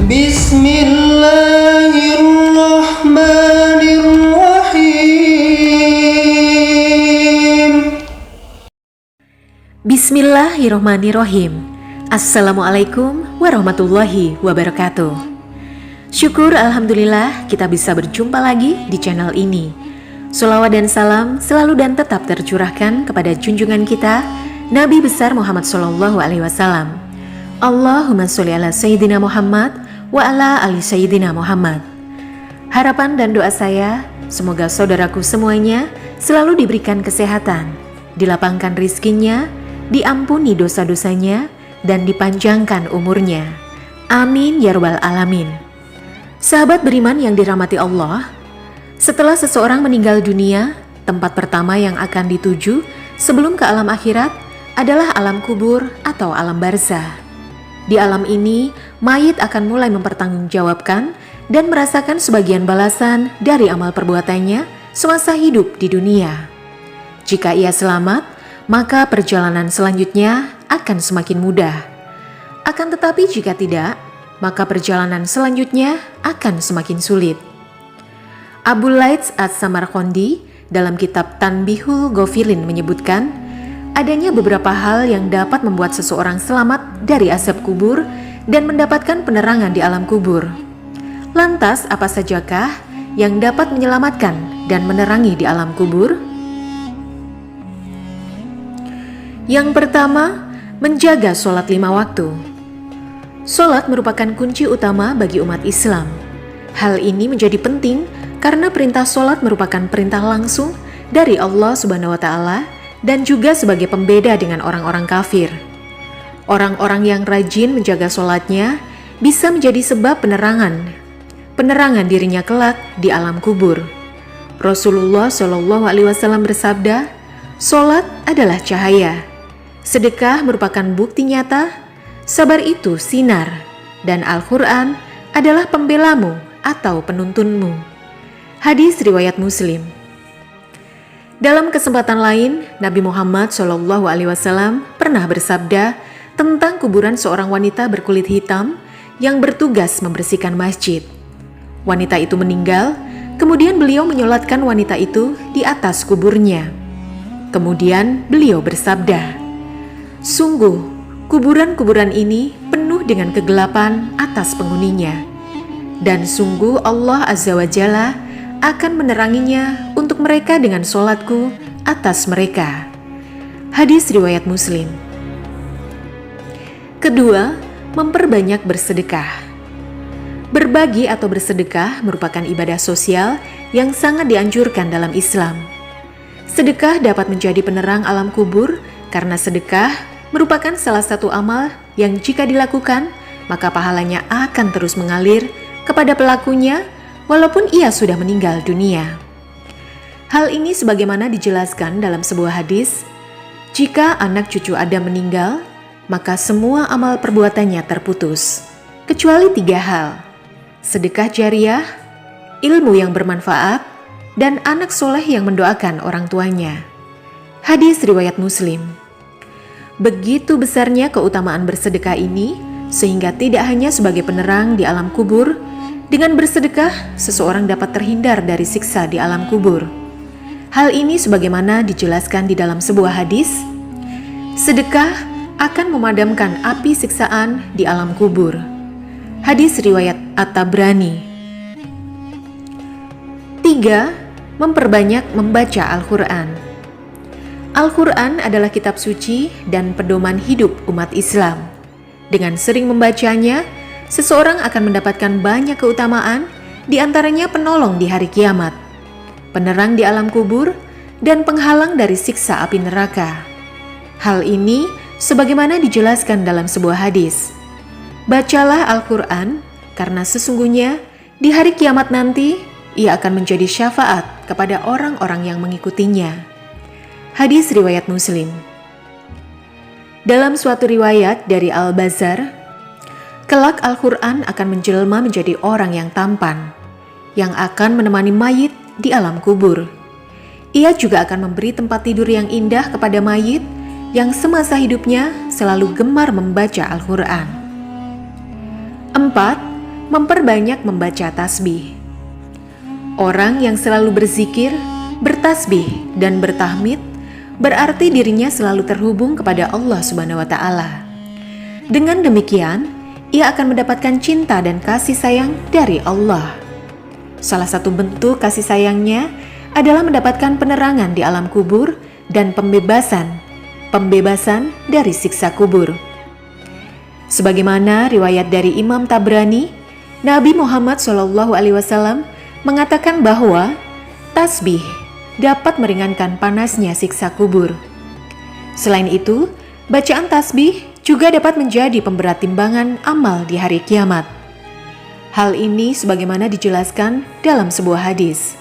Bismillahirrahmanirrahim. Bismillahirrahmanirrahim. Assalamualaikum warahmatullahi wabarakatuh. Syukur alhamdulillah kita bisa berjumpa lagi di channel ini. Sholawat dan salam selalu dan tetap tercurahkan kepada junjungan kita Nabi besar Muhammad SAW. Allahumma sholli ala Sayyidina Muhammad wa ala ali Sayyidina Muhammad. Harapan dan doa saya, semoga saudaraku semuanya selalu diberikan kesehatan, dilapangkan rizkinya, diampuni dosa-dosanya, dan dipanjangkan umurnya. Amin ya rabbal alamin. Sahabat beriman yang dirahmati Allah, setelah seseorang meninggal dunia, tempat pertama yang akan dituju sebelum ke alam akhirat adalah alam kubur atau alam barzah. Di alam ini, mayit akan mulai mempertanggungjawabkan dan merasakan sebagian balasan dari amal perbuatannya semasa hidup di dunia. Jika ia selamat, maka perjalanan selanjutnya akan semakin mudah. Akan tetapi jika tidak, maka perjalanan selanjutnya akan semakin sulit. Abu Laits As-Samarqandi dalam kitab Tanbihul Ghafilin menyebutkan, adanya beberapa hal yang dapat membuat seseorang selamat dari azab kubur dan mendapatkan penerangan di alam kubur. Lantas apa sajakah yang dapat menyelamatkan dan menerangi di alam kubur? Yang pertama, menjaga sholat 5 waktu. Sholat merupakan kunci utama bagi umat Islam. Hal ini menjadi penting karena perintah sholat merupakan perintah langsung dari Allah Subhanahu wa Ta'ala dan juga sebagai pembeda dengan orang-orang kafir. Orang-orang yang rajin menjaga sholatnya bisa menjadi sebab penerangan dirinya kelak di alam kubur. Rasulullah SAW bersabda, "Sholat adalah cahaya, sedekah merupakan bukti nyata, sabar itu sinar, dan Al-Quran adalah pembelamu atau penuntunmu." Hadis riwayat Muslim. Dalam kesempatan lain, Nabi Muhammad SAW pernah bersabda tentang kuburan seorang wanita berkulit hitam yang bertugas membersihkan masjid. Wanita itu meninggal, kemudian beliau menyolatkan wanita itu di atas kuburnya. Kemudian beliau bersabda, "Sungguh, kuburan-kuburan ini penuh dengan kegelapan atas penghuninya. Dan sungguh Allah Azza wa Jalla akan meneranginya untuk mereka dengan sholatku atas mereka." Hadis riwayat Muslim. Kedua, memperbanyak bersedekah. Berbagi atau bersedekah merupakan ibadah sosial yang sangat dianjurkan dalam Islam. Sedekah dapat menjadi penerang alam kubur karena sedekah merupakan salah satu amal yang jika dilakukan, maka pahalanya akan terus mengalir kepada pelakunya walaupun ia sudah meninggal dunia. Hal ini sebagaimana dijelaskan dalam sebuah hadis, jika anak cucu Adam meninggal, maka semua amal perbuatannya terputus, kecuali 3 hal: sedekah jariah, ilmu yang bermanfaat, dan anak soleh yang mendoakan orang tuanya. Hadis riwayat Muslim. Begitu besarnya keutamaan bersedekah ini, sehingga tidak hanya sebagai penerang di alam kubur, dengan bersedekah seseorang dapat terhindar dari siksa di alam kubur. Hal ini sebagaimana dijelaskan di dalam sebuah hadis, sedekah akan memadamkan api siksaan di alam kubur. Hadis riwayat At-Tabrani. 3. Memperbanyak membaca Al-Quran. Al-Quran adalah kitab suci dan pedoman hidup umat Islam. Dengan sering membacanya, seseorang akan mendapatkan banyak keutamaan, di antaranya penolong di hari kiamat, penerang di alam kubur, dan penghalang dari siksa api neraka. Hal ini sebagaimana dijelaskan dalam sebuah hadis. Bacalah Al-Quran, karena sesungguhnya di hari kiamat nanti, ia akan menjadi syafaat kepada orang-orang yang mengikutinya. Hadis riwayat Muslim. Dalam suatu riwayat dari Al-Bazzar, kelak Al-Quran akan menjelma menjadi orang yang tampan, yang akan menemani mayit di alam kubur. Ia juga akan memberi tempat tidur yang indah kepada mayit yang semasa hidupnya selalu gemar membaca Al-Quran. 4. memperbanyak membaca tasbih. Orang yang selalu berzikir, bertasbih, dan bertahmid berarti dirinya selalu terhubung kepada Allah Subhanahu wa Ta'ala. Dengan demikian, ia akan mendapatkan cinta dan kasih sayang dari Allah. Salah satu bentuk kasih sayangnya adalah mendapatkan penerangan di alam kubur dan pembebasan dari siksa kubur. Sebagaimana riwayat dari Imam Tabrani, Nabi Muhammad SAW mengatakan bahwa tasbih dapat meringankan panasnya siksa kubur. Selain itu, bacaan tasbih juga dapat menjadi pemberat timbangan amal di hari kiamat. Hal ini sebagaimana dijelaskan dalam sebuah hadis.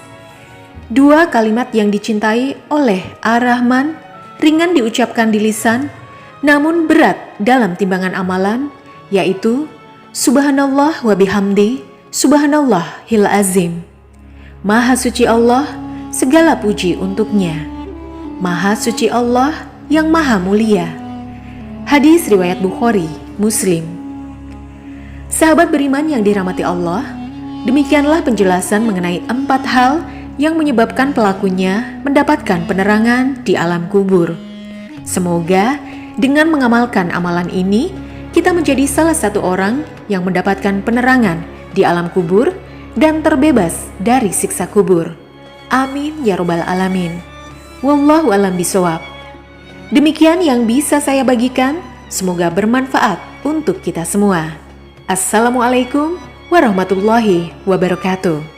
Dua kalimat yang dicintai oleh Ar-Rahman ringan diucapkan di lisan, namun berat dalam timbangan amalan, yaitu Subhanallah wa bihamdi, Subhanallahil azim. Maha suci Allah, segala puji untuknya. Maha suci Allah yang maha mulia. Hadis riwayat Bukhari, Muslim. Sahabat beriman yang dirahmati Allah, demikianlah penjelasan mengenai 4 hal yang menyebabkan pelakunya mendapatkan penerangan di alam kubur. Semoga dengan mengamalkan amalan ini, kita menjadi salah satu orang yang mendapatkan penerangan di alam kubur dan terbebas dari siksa kubur. Amin ya robbal alamin. Wallahu alam bisawab. Demikian yang bisa saya bagikan, semoga bermanfaat untuk kita semua. Assalamualaikum warahmatullahi wabarakatuh.